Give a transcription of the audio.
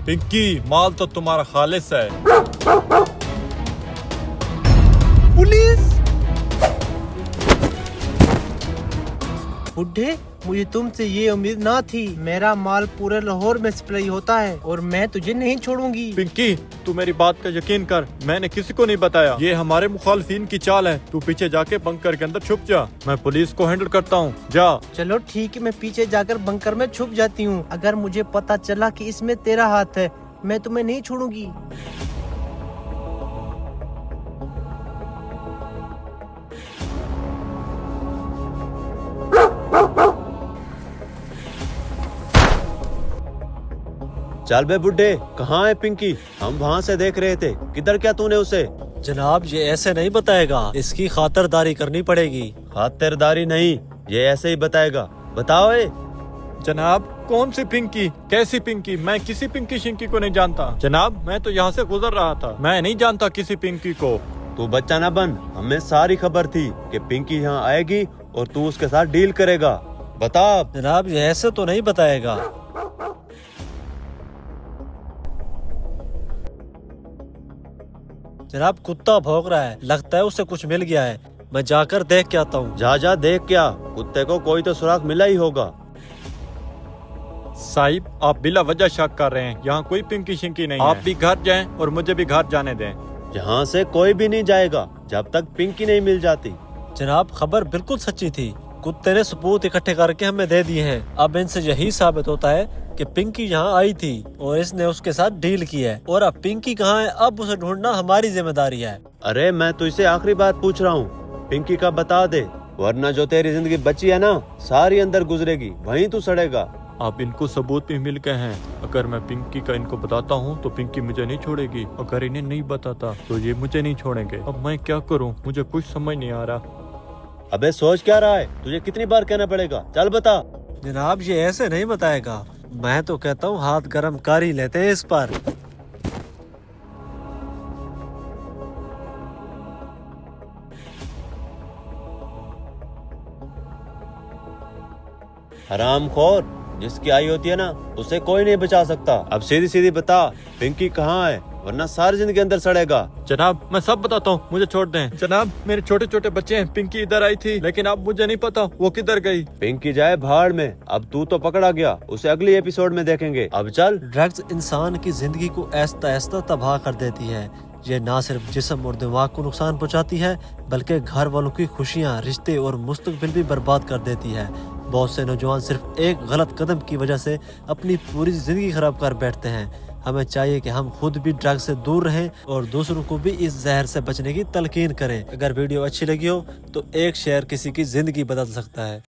पिंकी, माल तो तुम्हारा खालिस है। पुलिस! बुड्ढे, मुझे तुमसे ये उम्मीद ना थी। मेरा माल पूरे लाहौर में सप्लाई होता है और मैं तुझे नहीं छोड़ूंगी। पिंकी, तू मेरी बात का यकीन कर, मैंने किसी को नहीं बताया। ये हमारे मुखालफिन की चाल है। तू पीछे जाके बंकर के अंदर छुप जा, मैं पुलिस को हैंडल करता हूँ। जा। चलो ठीक है, मैं पीछे जाकर बंकर में छुप जाती हूँ। अगर मुझे पता चला कि इसमें तेरा हाथ है, मैं तुम्हें नहीं छोड़ूंगी। चल बे बुड्ढे, कहाँ है पिंकी? हम वहाँ से देख रहे थे। किधर क्या तूने उसे? जनाब, ये ऐसे नहीं बताएगा, इसकी खातिरदारी करनी पड़ेगी। खातिरदारी नहीं, ये ऐसे ही बताएगा। बताओ। जनाब, कौन सी पिंकी? कैसी पिंकी? मैं किसी पिंकी शिंकी को नहीं जानता। जनाब, मैं तो यहाँ से गुजर रहा था, मैं नहीं जानता किसी पिंकी को। तू बच्चा न बन, हमें सारी खबर थी कि पिंकी यहाँ आएगी और तू उसके साथ डील करेगा। बता। जनाब, ये ऐसे तो नहीं बताएगा। जनाब, कुत्ता भौंक रहा है, लगता है उसे कुछ मिल गया है। मैं जाकर देख के आता हूँ। जा जा देख, क्या कुत्ते को कोई तो सुराग मिला ही होगा। साहिब, आप बिला वजह शक कर रहे हैं, यहाँ कोई पिंकी शिंकी नहीं है। आप भी घर जाएं और मुझे भी घर जाने दें। यहाँ से कोई भी नहीं जाएगा जब तक पिंकी नहीं मिल जाती। जनाब, खबर बिल्कुल सच्ची थी। कुत्ते ने सबूत इकट्ठे करके हमें दे दिए हैं। अब इनसे यही साबित होता है कि पिंकी यहाँ आई थी और इसने उसके साथ डील की है। और अब पिंकी कहाँ है, अब उसे ढूंढना हमारी जिम्मेदारी है। अरे मैं तुझसे आखिरी बात पूछ रहा हूँ, पिंकी का बता दे, वरना जो तेरी जिंदगी बची है ना, सारी अंदर गुजरेगी, वहीं तू सड़ेगा। अब इनको सबूत भी मिल गए हैं। अगर मैं पिंकी का इनको बताता हूँ तो पिंकी मुझे नहीं छोड़ेगी। अगर इन्हें नहीं बताता तो ये मुझे नहीं छोड़ेंगे। अब मैं क्या करूँ, मुझे कुछ समझ नहीं आ रहा। अबे सोच क्या रहा है? तुझे कितनी बार कहना पड़ेगा? चल बता। जनाब, ये ऐसे नहीं बताएगा। मैं तो कहता हूँ हाथ गरम कर ही लेते हैं इस पर। हरामखोर, जिसकी आई होती है ना, उसे कोई नहीं बचा सकता। अब सीधी सीधी बता, पिंकी कहाँ है, वरना सारी जिंदगी अंदर सड़ेगा। जनाब, मैं सब बताता हूँ, मुझे छोड़ दें। जनाब, मेरे छोटे छोटे बच्चे हैं। पिंकी इधर आई थी, लेकिन अब मुझे नहीं पता वो किधर गई। पिंकी जाए भाड़ में, अब तू तो पकड़ा गया, उसे अगली एपिसोड में देखेंगे। अब चल। ड्रग्स इंसान की जिंदगी को ऐसा ऐसा तबाह कर देती है। ये ना सिर्फ जिस्म और दिमाग को नुकसान पहुंचाती है, बल्कि घर वालों की खुशियां, रिश्ते और मुस्तकबिल भी बर्बाद कर देती है। बहुत से नौजवान सिर्फ एक गलत कदम की वजह से अपनी पूरी जिंदगी खराब कर बैठते हैं। हमें चाहिए कि हम खुद भी ड्रग्स से दूर रहें और दूसरों को भी इस जहर से बचने की तलकीन करें। अगर वीडियो अच्छी लगी हो तो एक शेयर किसी की जिंदगी बदल सकता है।